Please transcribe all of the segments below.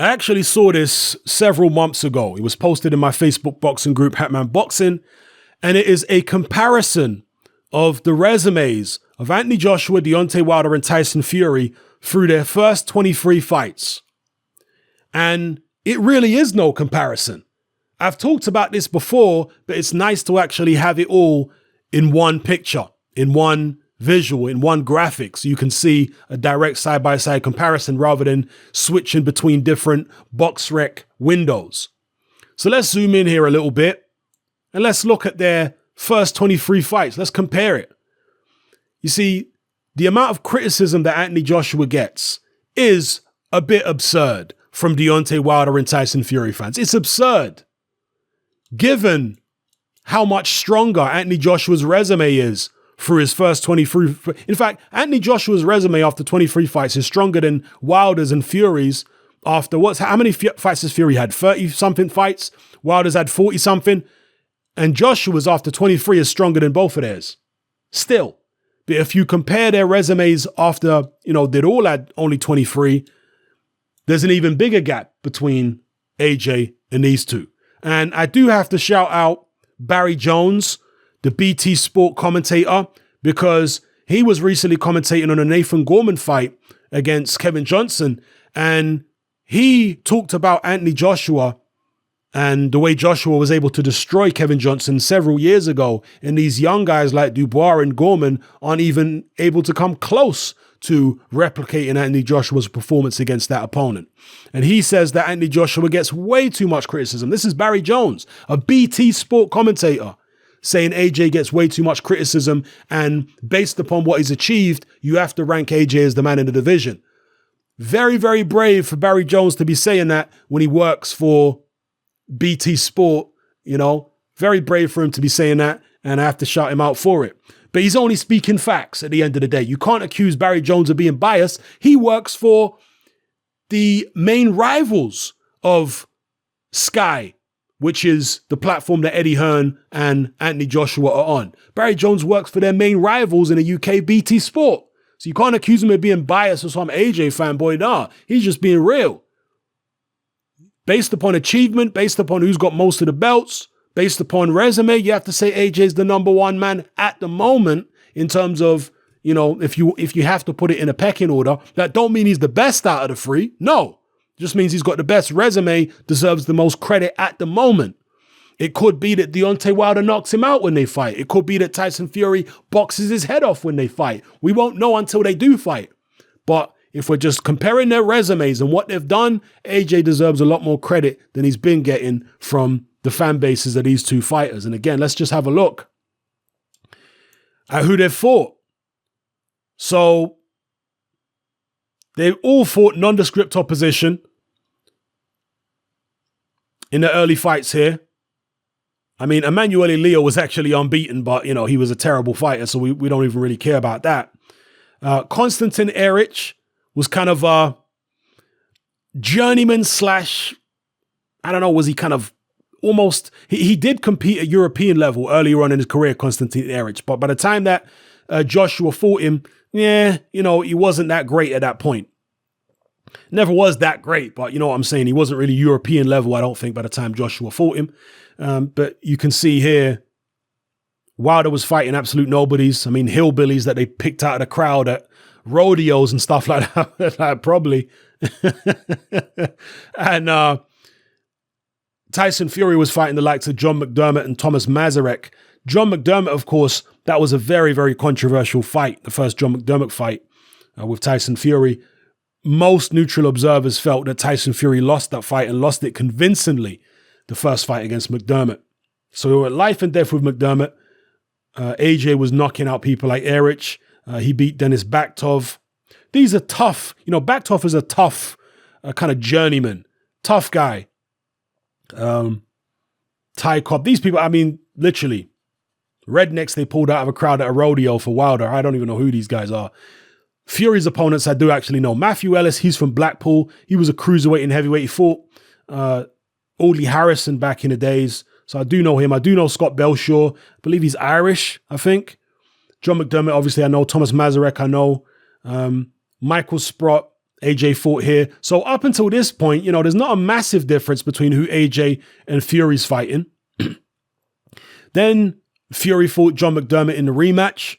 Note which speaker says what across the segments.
Speaker 1: I actually saw this several months ago. It was posted in my Facebook boxing group, Hatman Boxing, and it is a comparison of the resumes of Anthony Joshua, Deontay Wilder, and Tyson Fury through their first 23 fights. And it really is no comparison. I've talked about this before, but it's nice to actually have it all in one picture, in one visual, in one graphic, so you can see a direct side-by-side comparison rather than switching between different BoxRec windows. So let's zoom in here a little bit and let's look at their first 23 fights. Let's compare it. You see, the amount of criticism that Anthony Joshua gets is a bit absurd from Deontay Wilder and Tyson Fury fans. It's absurd, given how much stronger Anthony Joshua's resume is through his first 23. In fact, Anthony Joshua's resume after 23 fights is stronger than Wilder's and Fury's after how many fights has Fury had? 30-something fights. Wilder's had 40-something. And Joshua's after 23 is stronger than both of theirs. Still. But if you compare their resumes after, they'd all had only 23, there's an even bigger gap between AJ and these two. And I do have to shout out Barry Jones, the BT Sport commentator, because he was recently commentating on a Nathan Gorman fight against Kevin Johnson. And he talked about Anthony Joshua and the way Joshua was able to destroy Kevin Johnson several years ago. And these young guys like Dubois and Gorman aren't even able to come close to replicating Anthony Joshua's performance against that opponent. And he says that Anthony Joshua gets way too much criticism. This is Barry Jones, a BT Sport commentator, saying AJ gets way too much criticism, and based upon what he's achieved, you have to rank AJ as the man in the division. Very, very brave for Barry Jones to be saying that when he works for BT Sport, very brave for him to be saying that, and I have to shout him out for it. But he's only speaking facts at the end of the day. You can't accuse Barry Jones of being biased. He works for the main rivals of Sky, which is the platform that Eddie Hearn and Anthony Joshua are on. Barry Jones works for their main rivals in the UK, BT Sport. So you can't accuse him of being biased or some AJ fanboy. Nah, he's just being real. Based upon achievement, based upon who's got most of the belts, based upon resume, you have to say AJ's the number one man at the moment in terms of, if you have to put it in a pecking order. That don't mean he's the best out of the three. No. Just means he's got the best resume, deserves the most credit at the moment. It could be that Deontay Wilder knocks him out when they fight. It could be that Tyson Fury boxes his head off when they fight. We won't know until they do fight. But if we're just comparing their resumes and what they've done, AJ deserves a lot more credit than he's been getting from the fan bases of these two fighters. And again, let's just have a look at who they've fought. So they all fought nondescript opposition in the early fights here. I mean, Emmanuel Leo was actually unbeaten, but, he was a terrible fighter, so we don't even really care about that. Konstantin Erich was kind of a journeyman slash, I don't know, was he kind of almost, he did compete at European level earlier on in his career, Konstantin Erich, but by the time that Joshua fought him, he wasn't that great at that point. Never was that great, but you know what I'm saying? He wasn't really European level, I don't think, by the time Joshua fought him. But you can see here, Wilder was fighting absolute nobodies. I mean, hillbillies that they picked out of the crowd at rodeos and stuff like that, probably. And Tyson Fury was fighting the likes of John McDermott and Thomas Mazurek. John McDermott, of course, that was a very, very controversial fight, the first John McDermott fight with Tyson Fury. Most neutral observers felt that Tyson Fury lost that fight and lost it convincingly, the first fight against McDermott. So they were life and death with McDermott. AJ was knocking out people like Erich. He beat Denis Baktov. These are tough. Baktov is a tough kind of journeyman. Tough guy. Ty Cobb. These people, I mean, literally, rednecks they pulled out of a crowd at a rodeo for Wilder. I don't even know who these guys are. Fury's opponents, I do actually know. Matthew Ellis, he's from Blackpool. He was a cruiserweight and heavyweight. He fought Audley Harrison back in the days. So I do know him. I do know Scott Belshaw. I believe he's Irish, I think. John McDermott, obviously, I know. Thomas Mazurek, I know. Michael Sprott AJ fought here. So up until this point, there's not a massive difference between who AJ and Fury's fighting. Then Fury fought John McDermott in the rematch.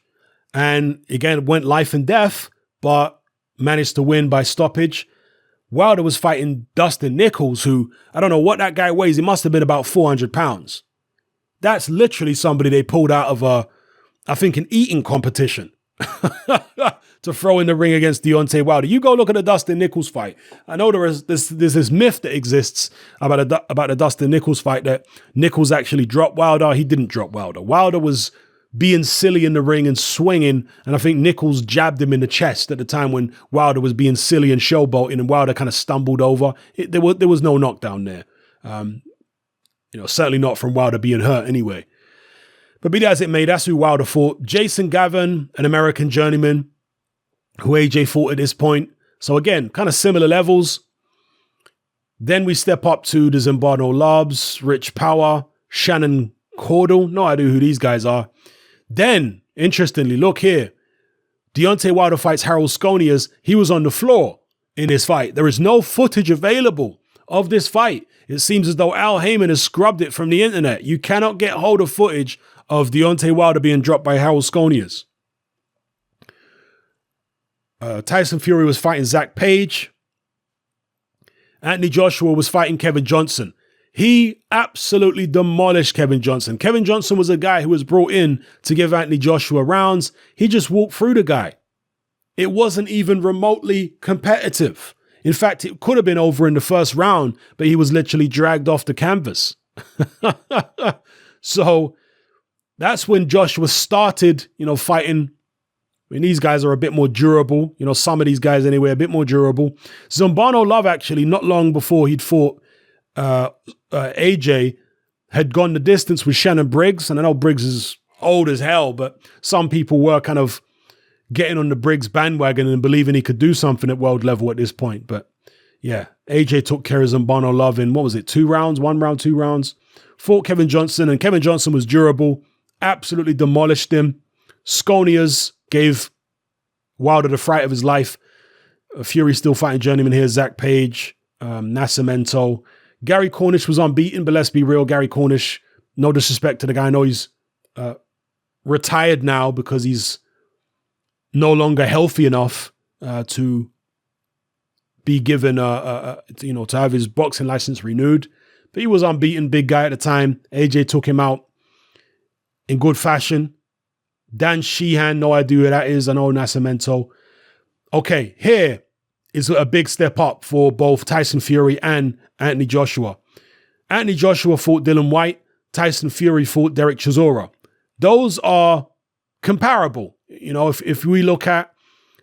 Speaker 1: And again, went life and death, but managed to win by stoppage. Wilder was fighting Dustin Nichols, who, I don't know what that guy weighs. He must have been about 400 pounds. That's literally somebody they pulled out of an eating competition to throw in the ring against Deontay Wilder. You go look at the Dustin Nichols fight. I know there's this myth that exists about the Dustin Nichols fight that Nichols actually dropped Wilder. He didn't drop Wilder. Wilder was being silly in the ring and swinging, and I think Nichols jabbed him in the chest at the time when Wilder was being silly and showboating, and Wilder kind of stumbled over. There was no knockdown there. Certainly not from Wilder being hurt anyway. But be that as it may, that's who Wilder fought. Jason Gavin, an American journeyman, who AJ fought at this point. So again, kind of similar levels. Then we step up to the Zimbardo Lobbs, Rich Power, Shannon Cordell. No idea who these guys are. Then, interestingly, look here. Deontay Wilder fights Harold Sconias. He was on the floor in this fight. There is no footage available of this fight. It seems as though Al Heyman has scrubbed it from the internet. You cannot get hold of footage of Deontay Wilder being dropped by Harold Sconias. Tyson Fury was fighting Zach Page. Anthony Joshua was fighting Kevin Johnson. He absolutely demolished Kevin Johnson. Kevin Johnson was a guy who was brought in to give Anthony Joshua rounds. He just walked through the guy. It wasn't even remotely competitive. In fact, it could have been over in the first round, but he was literally dragged off the canvas. So that's when Joshua started, fighting. I mean, these guys are a bit more durable. Some of these guys anyway, a bit more durable. Zumbano Love, actually, not long before he'd fought AJ, had gone the distance with Shannon Briggs. And I know Briggs is old as hell, but some people were kind of getting on the Briggs bandwagon and believing he could do something at world level at this point. But yeah, AJ took care of Zumbano Love in, 2 rounds, 1 round, 2 rounds. Fought Kevin Johnson, and Kevin Johnson was durable, absolutely demolished him. Sconias gave Wilder the fright of his life. Fury still fighting journeyman here, Zach Page, Nascimento. Gary Cornish was unbeaten, but let's be real, Gary Cornish, no disrespect to the guy, I know he's retired now because he's no longer healthy enough to be given, to have his boxing license renewed. But he was unbeaten, big guy at the time. AJ took him out in good fashion. Dan Sheehan, no idea who that is. I know Nascimento. Okay, here is a big step up for both Tyson Fury and Anthony Joshua. Anthony Joshua fought Dylan White. Tyson Fury fought Derek Chisora. Those are comparable. If we look at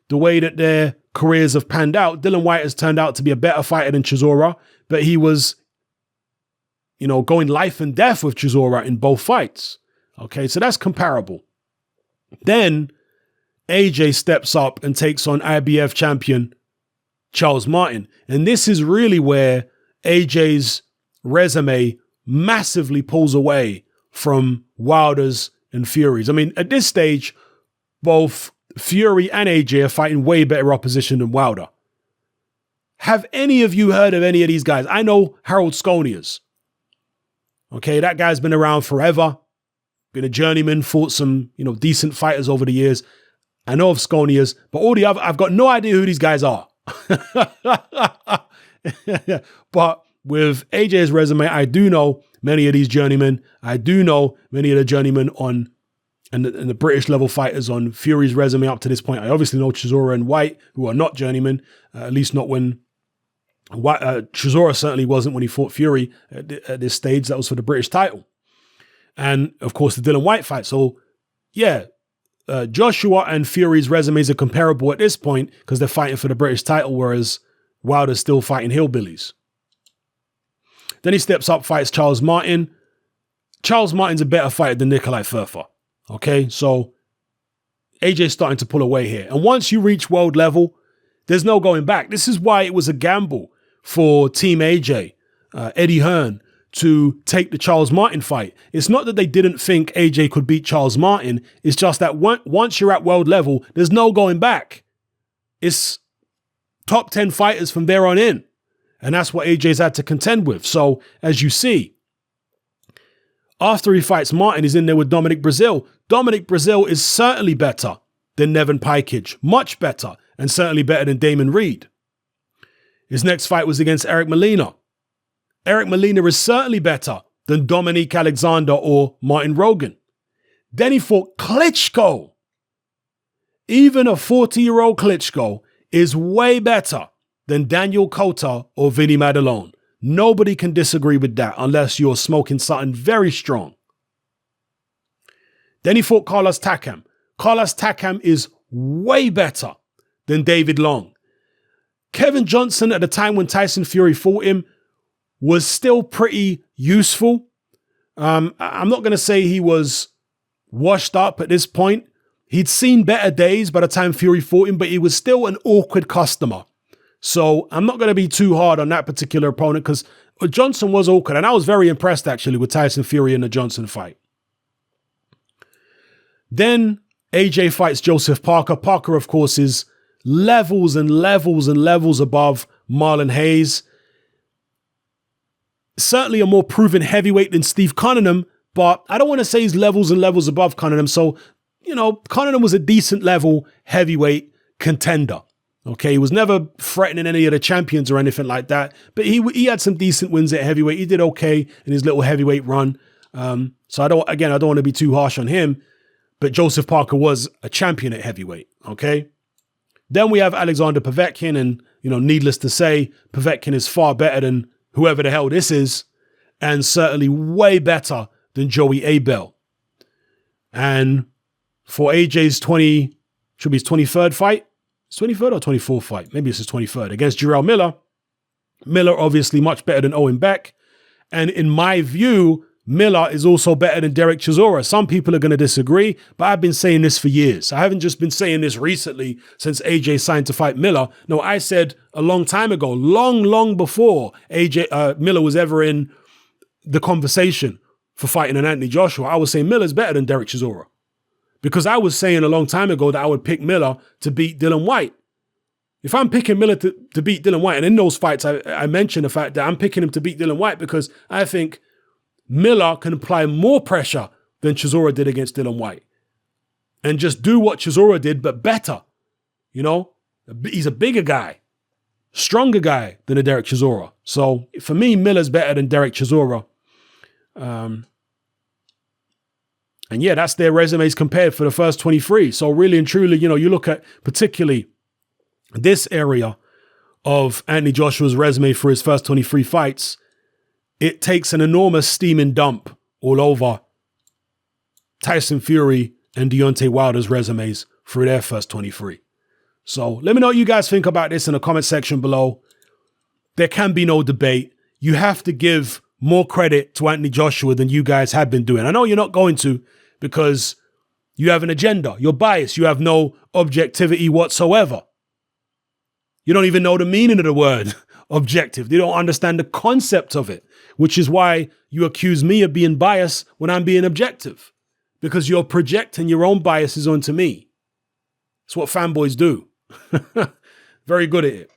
Speaker 1: the way that their careers have panned out, Dylan White has turned out to be a better fighter than Chisora, but he was, going life and death with Chisora in both fights. Okay, so that's comparable. Then AJ steps up and takes on IBF champion Charles Martin. And this is really where AJ's resume massively pulls away from Wilder's and Fury's. I mean, at this stage, both Fury and AJ are fighting way better opposition than Wilder. Have any of you heard of any of these guys? I know Harold Sconias. Okay, that guy's been around forever. Been a journeyman, fought some, decent fighters over the years. I know of Sconias, but all the other, I've got no idea who these guys are. But with AJ's resume, I do know many of these journeymen. I do know many of the journeymen and the British level fighters on Fury's resume up to this point. I obviously know Chisora and White, who are not journeymen, at least not when Chisora certainly wasn't when he fought Fury at this stage. That was for the British title. And of course, the Dylan White fight. So yeah, Joshua and Fury's resumes are comparable at this point because they're fighting for the British title, whereas Wilder's still fighting hillbillies. Then he steps up, fights Charles Martin. Charles Martin's a better fighter than Nikolai Furfer. Okay, so AJ's starting to pull away here. And once you reach world level, there's no going back. This is why it was a gamble for Team AJ, Eddie Hearn, to take the Charles Martin fight. It's not that they didn't think AJ could beat Charles Martin. It's just that once you're at world level, there's no going back. It's top 10 fighters from there on in. And that's what AJ's had to contend with. So as you see, after he fights Martin, he's in there with Dominic Breazeale. Dominic Breazeale is certainly better than Nevin Pajkic, much better, and certainly better than Damon Reed. His next fight was against Eric Molina. Eric Molina is certainly better than Dominique Alexander or Martin Rogan. Then he fought Klitschko. Even a 40-year-old Klitschko is way better than Daniel Cota or Vinny Madelone. Nobody can disagree with that unless you're smoking something very strong. Then he fought Carlos Takam. Carlos Takam is way better than David Long. Kevin Johnson, at the time when Tyson Fury fought him, was still pretty useful. I'm not going to say he was washed up at this point. He'd seen better days by the time Fury fought him, but he was still an awkward customer. So I'm not going to be too hard on that particular opponent because Johnson was awkward. And I was very impressed, actually, with Tyson Fury in the Johnson fight. Then AJ fights Joseph Parker. Parker, of course, is levels and levels and levels above Marlon Hayes. Certainly a more proven heavyweight than Steve Cunningham, but I don't want to say he's levels and levels above Cunningham. So, Cunningham was a decent level heavyweight contender. Okay, he was never threatening any of the champions or anything like that, but he had some decent wins at heavyweight. He did okay in his little heavyweight run. So I don't want to be too harsh on him, but Joseph Parker was a champion at heavyweight. Okay. Then we have Alexander Povetkin, and, needless to say, Povetkin is far better than whoever the hell this is, and certainly way better than Joey Abel. And for AJ's 23rd fight, his 23rd or 24th fight, maybe it's his 23rd, against Jarrell Miller. Miller obviously much better than Owen Beck. And in my view, Miller is also better than Derek Chisora. Some people are going to disagree, but I've been saying this for years. I haven't just been saying this recently since AJ signed to fight Miller. No, I said a long time ago, long before Miller was ever in the conversation for fighting an Anthony Joshua. I was saying Miller's better than Derek Chisora. Because I was saying a long time ago that I would pick Miller to beat Dylan White. If I'm picking Miller to beat Dylan White, and in those fights, I mentioned the fact that I'm picking him to beat Dylan White because I think Miller can apply more pressure than Chisora did against Dylan White. And just do what Chisora did, but better. He's a bigger guy, stronger guy than a Derek Chisora. So for me, Miller's better than Derek Chisora. And yeah, that's their resumes compared for the first 23. So really and truly, you look at particularly this area of Anthony Joshua's resume for his first 23 fights, it takes an enormous steaming dump all over Tyson Fury and Deontay Wilder's resumes for their first 23. So let me know what you guys think about this in the comment section below. There can be no debate. You have to give more credit to Anthony Joshua than you guys have been doing. I know you're not going to, because you have an agenda. You're biased. You have no objectivity whatsoever. You don't even know the meaning of the word objective. You don't understand the concept of it, which is why you accuse me of being biased when I'm being objective, because you're projecting your own biases onto me. It's what fanboys do. Very good at it.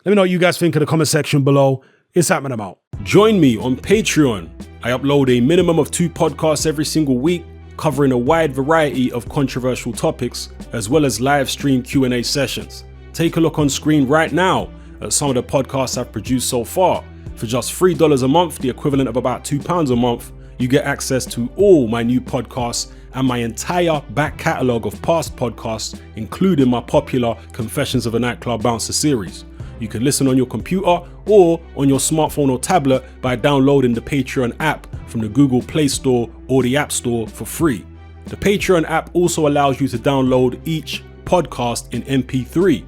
Speaker 1: Let me know what you guys think in the comment section below. It's happening. I'm out. Join me on Patreon. I upload a minimum of 2 podcasts every single week, covering a wide variety of controversial topics, as well as live stream Q&A sessions. Take a look on screen right now at some of the podcasts I've produced so far. For just $3 a month, the equivalent of about £2 a month, you get access to all my new podcasts and my entire back catalogue of past podcasts, including my popular Confessions of a Nightclub Bouncer series. You can listen on your computer or on your smartphone or tablet by downloading the Patreon app from the Google Play Store or the App Store for free. The Patreon app also allows you to download each podcast in MP3.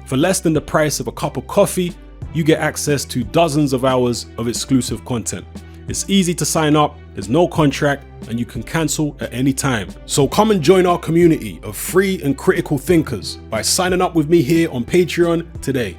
Speaker 1: For less than the price of a cup of coffee, you get access to dozens of hours of exclusive content. It's easy to sign up, there's no contract, and you can cancel at any time. So come and join our community of free and critical thinkers by signing up with me here on Patreon today.